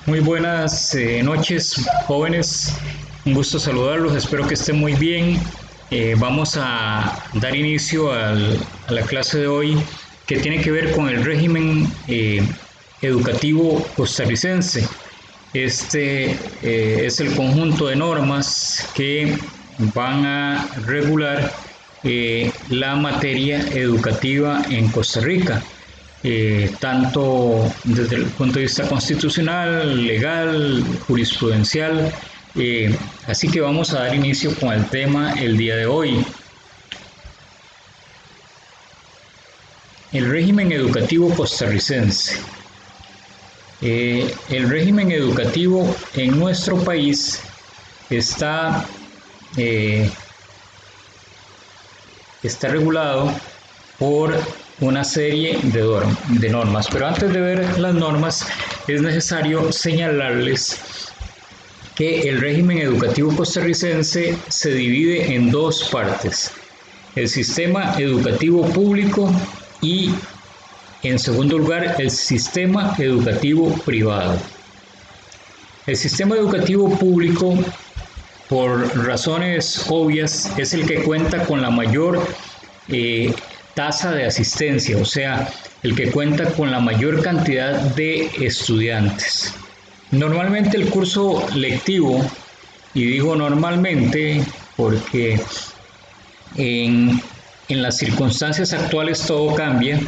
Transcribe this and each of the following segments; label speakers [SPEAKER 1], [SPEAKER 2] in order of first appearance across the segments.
[SPEAKER 1] Muy buenas noches, jóvenes. Un gusto saludarlos. Espero que estén muy bien. Vamos a dar inicio a la clase de hoy que tiene que ver con el régimen educativo costarricense. Este es el conjunto de normas que van a regular la materia educativa en Costa Rica. Tanto desde el punto de vista constitucional, legal, jurisprudencial. Así que vamos a dar inicio con el tema el día de hoy. El régimen educativo costarricense. El régimen educativo en nuestro país está regulado por una serie de normas. Pero antes de ver las normas, es necesario señalarles que el régimen educativo costarricense se divide en dos partes: el sistema educativo público y, en segundo lugar, el sistema educativo privado. El sistema educativo público, por razones obvias, es el que cuenta con la mayor tasa de asistencia, o sea, el que cuenta con la mayor cantidad de estudiantes. Normalmente el curso lectivo, y digo normalmente porque en las circunstancias actuales todo cambia,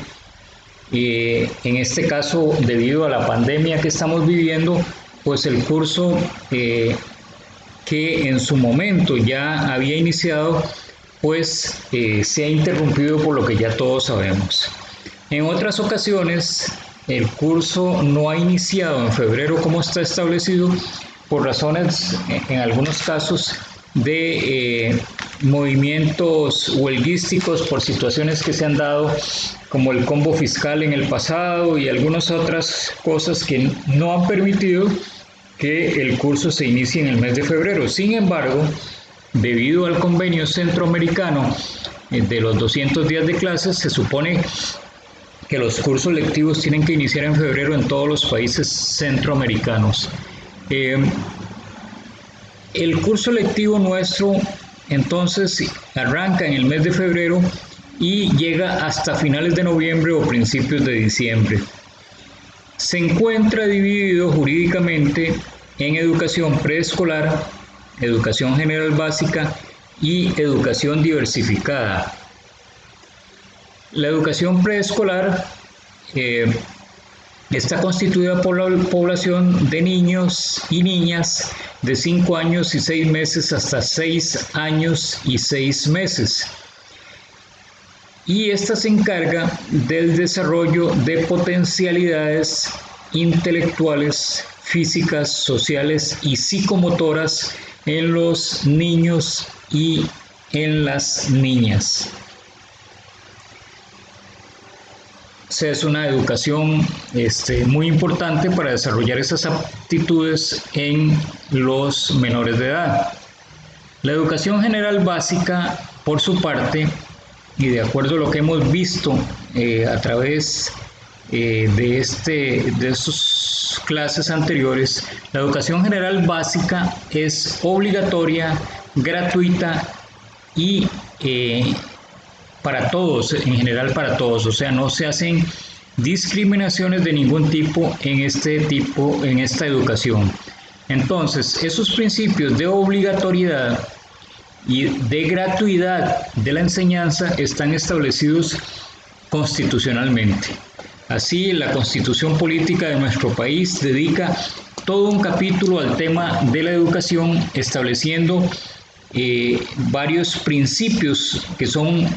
[SPEAKER 1] en este caso debido a la pandemia que estamos viviendo, pues el curso que en su momento ya había iniciado, pues se ha interrumpido por lo que ya todos sabemos. En otras ocasiones, el curso no ha iniciado en febrero como está establecido por razones, en algunos casos, de movimientos huelguísticos por situaciones que se han dado, como el combo fiscal en el pasado y algunas otras cosas que no han permitido que el curso se inicie en el mes de febrero. Sin embargo, debido al convenio centroamericano de los 200 días de clases, se supone que los cursos lectivos tienen que iniciar en febrero en todos los países centroamericanos. El curso lectivo nuestro entonces arranca en el mes de febrero y llega hasta finales de noviembre o principios de diciembre. Se encuentra dividido jurídicamente en educación preescolar, educación general básica y educación diversificada. La educación preescolar está constituida por la población de niños y niñas de 5 años y 6 meses hasta 6 años y 6 meses. Y esta se encarga del desarrollo de potencialidades intelectuales, físicas, sociales y psicomotoras en los niños y en las niñas. O sea, es una educación muy importante para desarrollar esas aptitudes en los menores de edad. La educación general básica, por su parte, y de acuerdo a lo que hemos visto a través de estas clases anteriores, la educación general básica es obligatoria, gratuita y para todos, en general para todos, o sea, no se hacen discriminaciones de ningún tipo en esta educación. Entonces, esos principios de obligatoriedad y de gratuidad de la enseñanza están establecidos constitucionalmente. Así, la Constitución Política de nuestro país dedica todo un capítulo al tema de la educación, estableciendo varios principios que son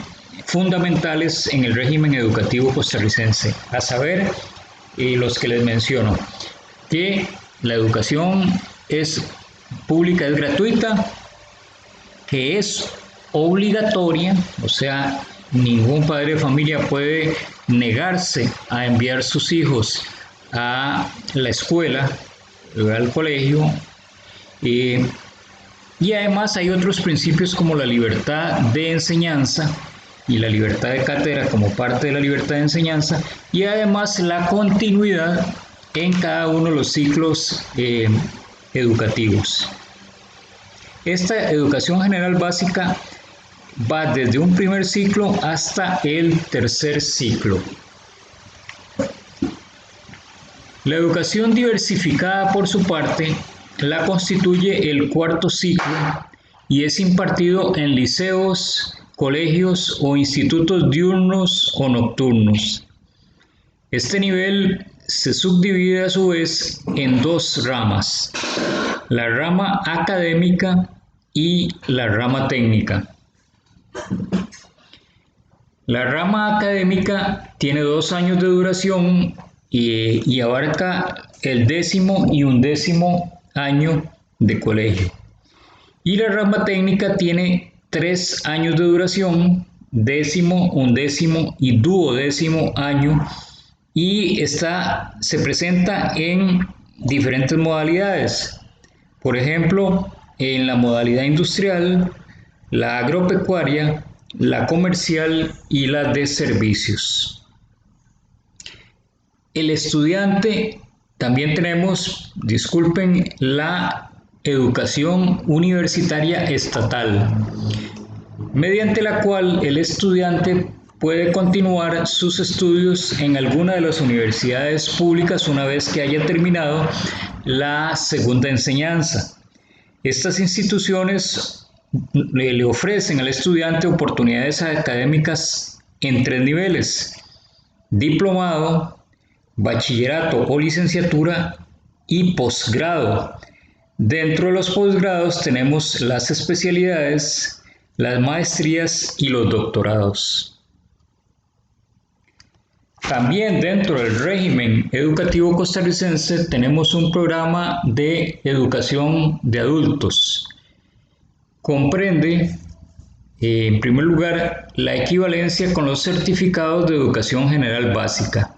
[SPEAKER 1] fundamentales en el régimen educativo costarricense, a saber, los que les menciono: que la educación es pública, es gratuita, que es obligatoria, o sea, ningún padre de familia puede negarse a enviar sus hijos a la escuela, al colegio, y además hay otros principios como la libertad de enseñanza y la libertad de cátedra como parte de la libertad de enseñanza, y además la continuidad en cada uno de los ciclos educativos. Esta educación general básica va desde un primer ciclo hasta el tercer ciclo. La educación diversificada, por su parte, la constituye el cuarto ciclo y es impartido en liceos, colegios o institutos diurnos o nocturnos. Este nivel se subdivide a su vez en dos ramas, la rama académica y la rama técnica. La rama académica tiene 2 años de duración y abarca el 10º y 11º año de colegio. Y la rama técnica tiene 3 años de duración, 10º, 11º y 12º año, y se presenta en diferentes modalidades. Por ejemplo, en la modalidad industrial, la agropecuaria, la comercial y la de servicios. El estudiante, también tenemos, la educación universitaria estatal, mediante la cual el estudiante puede continuar sus estudios en alguna de las universidades públicas una vez que haya terminado la segunda enseñanza. Estas instituciones le ofrecen al estudiante oportunidades académicas en 3 niveles: diplomado, bachillerato o licenciatura y posgrado. Dentro de los posgrados tenemos las especialidades, las maestrías y los doctorados. También dentro del régimen educativo costarricense tenemos un programa de educación de adultos. Comprende, en primer lugar, la equivalencia con los certificados de educación general básica.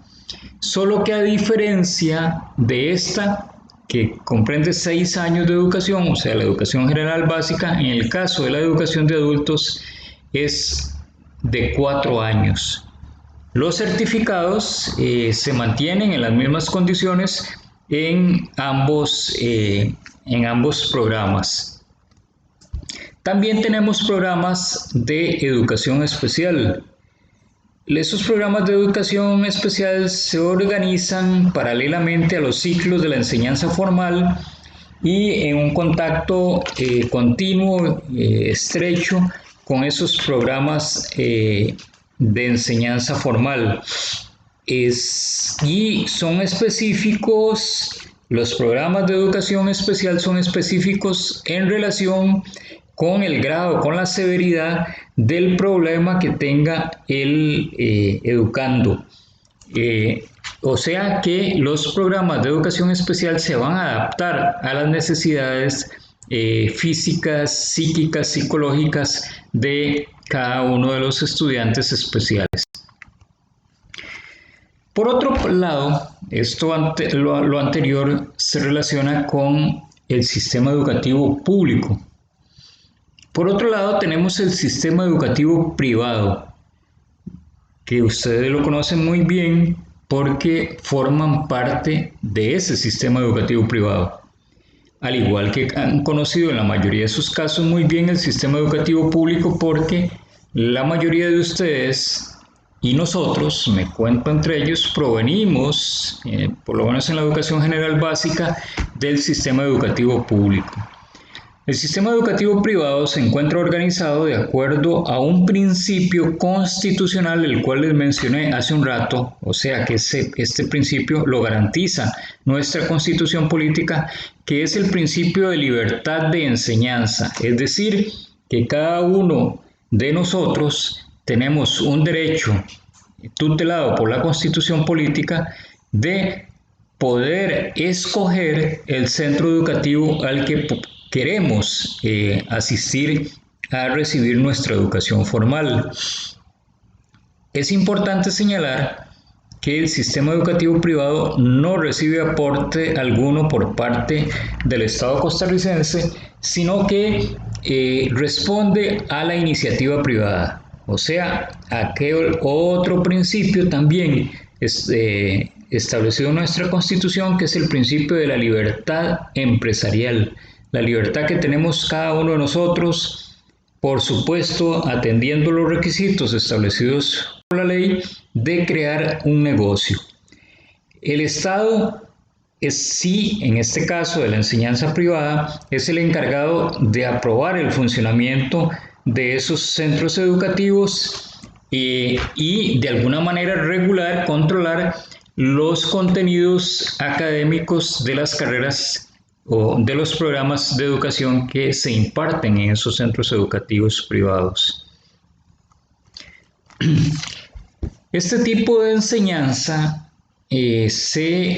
[SPEAKER 1] Solo que a diferencia de esta, que comprende 6 años de educación, o sea, la educación general básica, en el caso de la educación de adultos es de 4 años. Los certificados se mantienen en las mismas condiciones en ambos programas. También tenemos programas de educación especial. Esos programas de educación especial se organizan paralelamente a los ciclos de la enseñanza formal y en un contacto continuo, estrecho, con esos programas de enseñanza formal. Y son específicos, los programas de educación especial son específicos en relación con el grado, con la severidad del problema que tenga el educando. O sea que los programas de educación especial se van a adaptar a las necesidades físicas, psíquicas, psicológicas de cada uno de los estudiantes especiales. Por otro lado, lo anterior se relaciona con el sistema educativo público. Por otro lado, tenemos el sistema educativo privado, que ustedes lo conocen muy bien porque forman parte de ese sistema educativo privado. Al igual que han conocido en la mayoría de sus casos muy bien el sistema educativo público, porque la mayoría de ustedes y nosotros, me cuento entre ellos, provenimos, por lo menos en la educación general básica, del sistema educativo público. El sistema educativo privado se encuentra organizado de acuerdo a un principio constitucional, el cual les mencioné hace un rato, o sea que este principio lo garantiza nuestra constitución política, que es el principio de libertad de enseñanza, es decir, que cada uno de nosotros tenemos un derecho tutelado por la constitución política de poder escoger el centro educativo al que queremos asistir a recibir nuestra educación formal. Es importante señalar que el sistema educativo privado no recibe aporte alguno por parte del Estado costarricense, sino que responde a la iniciativa privada, o sea, aquel otro principio también establecido en nuestra Constitución, que es el principio de la libertad empresarial, la libertad que tenemos cada uno de nosotros, por supuesto, atendiendo los requisitos establecidos por la ley de crear un negocio. El Estado sí, en este caso de la enseñanza privada, es el encargado de aprobar el funcionamiento de esos centros educativos y de alguna manera regular, controlar los contenidos académicos de las carreras o de los programas de educación que se imparten en esos centros educativos privados. Este tipo de enseñanza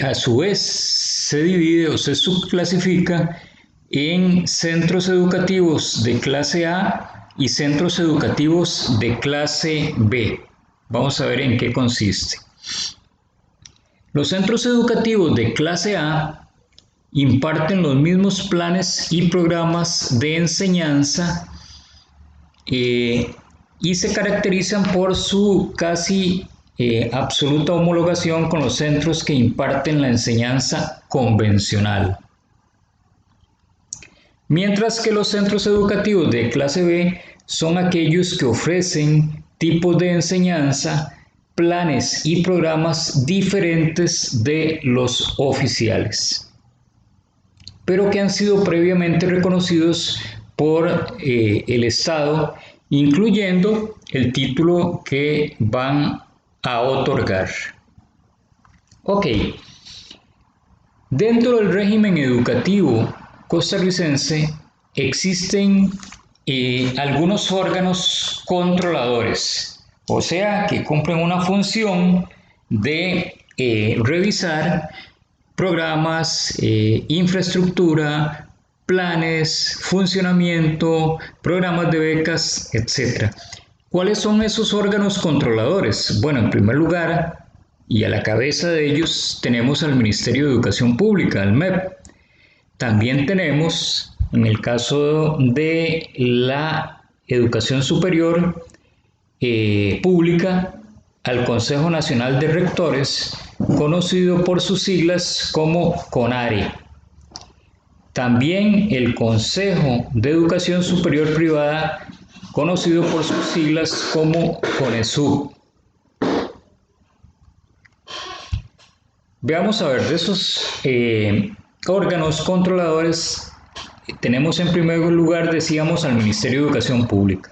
[SPEAKER 1] a su vez se divide o se subclasifica en centros educativos de clase A y centros educativos de clase B. Vamos a ver en qué consiste. Los centros educativos de clase A imparten los mismos planes y programas de enseñanza y se caracterizan por su casi absoluta homologación con los centros que imparten la enseñanza convencional. Mientras que los centros educativos de clase B son aquellos que ofrecen tipos de enseñanza, planes y programas diferentes de los oficiales, pero que han sido previamente reconocidos por el Estado, incluyendo el título que van a otorgar. Ok, dentro del régimen educativo costarricense existen algunos órganos controladores, o sea, que cumplen una función de revisar programas, infraestructura, planes, funcionamiento, programas de becas, etc. ¿Cuáles son esos órganos controladores? Bueno, en primer lugar, y a la cabeza de ellos tenemos al Ministerio de Educación Pública, al MEP. También tenemos, en el caso de la educación superior pública, al Consejo Nacional de Rectores, conocido por sus siglas como CONARE. También el Consejo de Educación Superior Privada, conocido por sus siglas como CONESUB. Veamos a ver, de esos órganos controladores, tenemos en primer lugar, decíamos, al Ministerio de Educación Pública.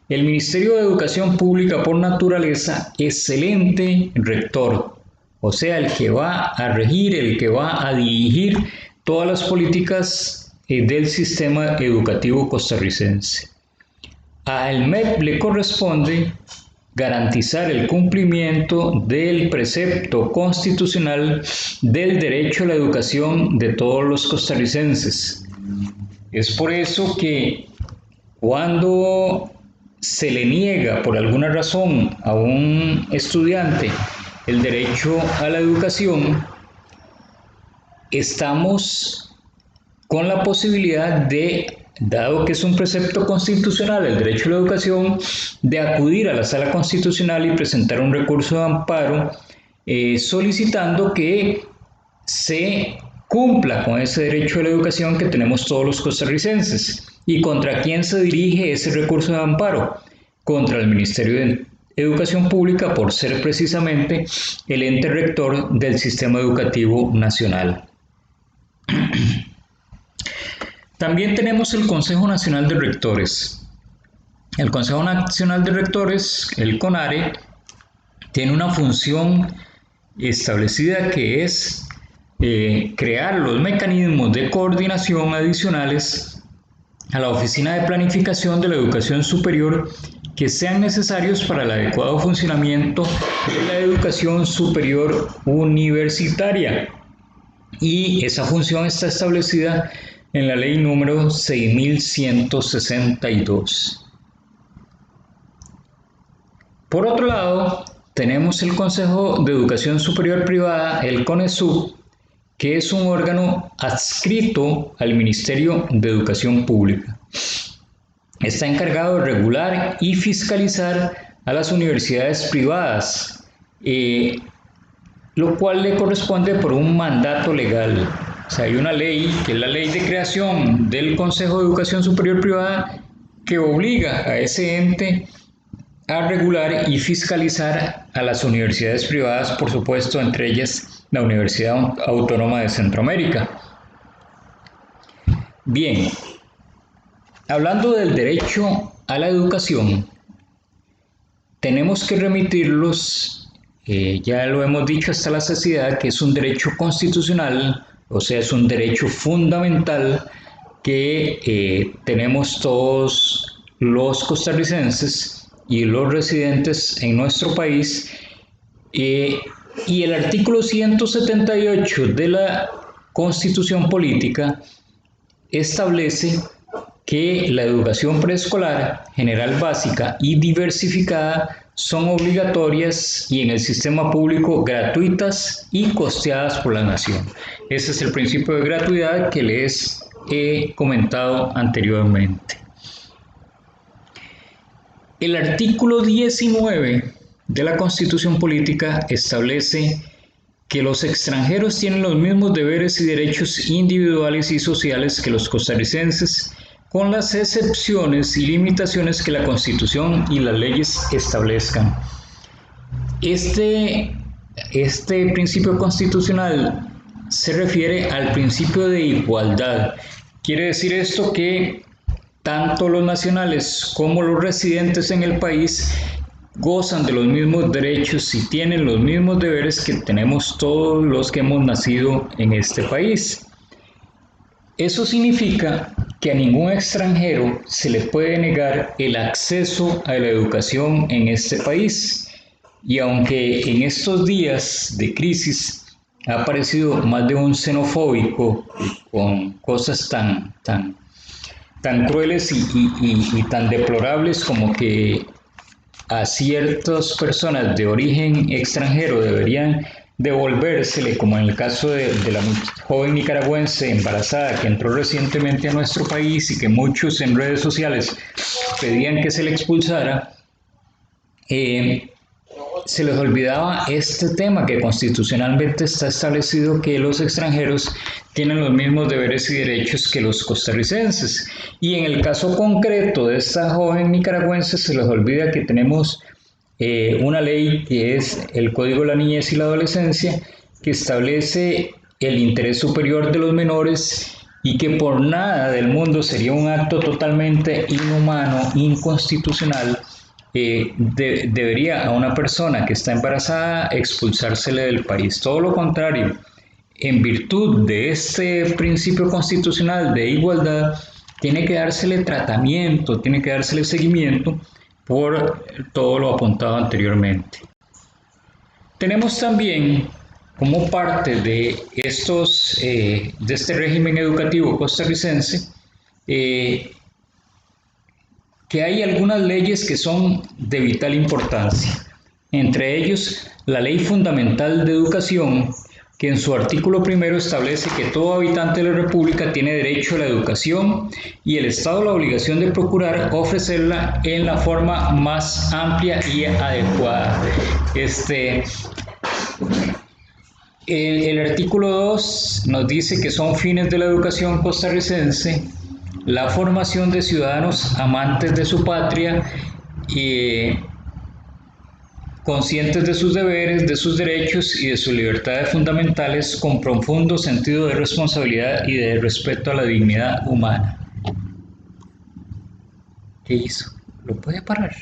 [SPEAKER 1] El Ministerio de Educación Pública, por naturaleza, excelente rector, o sea, el que va a regir, el que va a dirigir todas las políticas del sistema educativo costarricense. Al MEP le corresponde garantizar el cumplimiento del precepto constitucional del derecho a la educación de todos los costarricenses. Es por eso que cuando se le niega por alguna razón a un estudiante el derecho a la educación, estamos con la posibilidad de, dado que es un precepto constitucional el derecho a la educación, de acudir a la Sala Constitucional y presentar un recurso de amparo solicitando que se cumpla con ese derecho a la educación que tenemos todos los costarricenses. ¿Y contra quién se dirige ese recurso de amparo? Contra el Ministerio de Educación Pública, por ser precisamente el ente rector del sistema educativo nacional. También tenemos el Consejo Nacional de Rectores. El Consejo Nacional de Rectores, el CONARE, tiene una función establecida que es crear los mecanismos de coordinación adicionales a la Oficina de Planificación de la Educación Superior que sean necesarios para el adecuado funcionamiento de la educación superior universitaria. Y esa función está establecida en la ley número 6162. Por otro lado, tenemos el Consejo de Educación Superior Privada, el CONESUB, que es un órgano adscrito al Ministerio de Educación Pública. Está encargado de regular y fiscalizar a las universidades privadas. lo cual le corresponde por un mandato legal. O sea, hay una ley, que es la ley de creación del Consejo de Educación Superior Privada, que obliga a ese ente a regular y fiscalizar a las universidades privadas, por supuesto, entre ellas la Universidad Autónoma de Centroamérica. Bien, hablando del derecho a la educación, tenemos que remitirlos, ya lo hemos dicho hasta la saciedad, que es un derecho constitucional, o sea, es un derecho fundamental que tenemos todos los costarricenses y los residentes en nuestro país, y el artículo 178 de la Constitución Política establece que la educación preescolar, general básica y diversificada son obligatorias y en el sistema público gratuitas y costeadas por la nación. Ese es el principio de gratuidad que les he comentado anteriormente. El artículo 19 de la Constitución Política establece que los extranjeros tienen los mismos deberes y derechos individuales y sociales que los costarricenses, con las excepciones y limitaciones que la Constitución y las leyes establezcan. Este principio constitucional se refiere al principio de igualdad. Quiere decir esto que tanto los nacionales como los residentes en el país gozan de los mismos derechos y tienen los mismos deberes que tenemos todos los que hemos nacido en este país. Eso significa que a ningún extranjero se le puede negar el acceso a la educación en este país. Y aunque en estos días de crisis ha aparecido más de un xenofóbico con cosas tan crueles y tan deplorables como que a ciertas personas de origen extranjero deberían devolvérsele, como en el caso de la joven nicaragüense embarazada que entró recientemente a nuestro país y que muchos en redes sociales pedían que se le expulsara, se les olvidaba este tema que constitucionalmente está establecido, que los extranjeros tienen los mismos deberes y derechos que los costarricenses. Y en el caso concreto de esta joven nicaragüense se les olvida que tenemos una ley que es el Código de la Niñez y la Adolescencia, que establece el interés superior de los menores y que por nada del mundo sería un acto totalmente inhumano, inconstitucional, debería a una persona que está embarazada expulsársele del país. Todo lo contrario, en virtud de este principio constitucional de igualdad, tiene que dársele tratamiento, tiene que dársele seguimiento por todo lo apuntado anteriormente. Tenemos también, como parte de este régimen educativo costarricense, que hay algunas leyes que son de vital importancia, entre ellos la Ley Fundamental de Educación, que en su artículo primero establece que todo habitante de la República tiene derecho a la educación y el Estado la obligación de procurar ofrecerla en la forma más amplia y adecuada. El artículo 2 nos dice que son fines de la educación costarricense la formación de ciudadanos amantes de su patria y conscientes de sus deberes, de sus derechos y de sus libertades fundamentales, con profundo sentido de responsabilidad y de respeto a la dignidad humana. ¿Qué hizo? ¿Lo puede parar?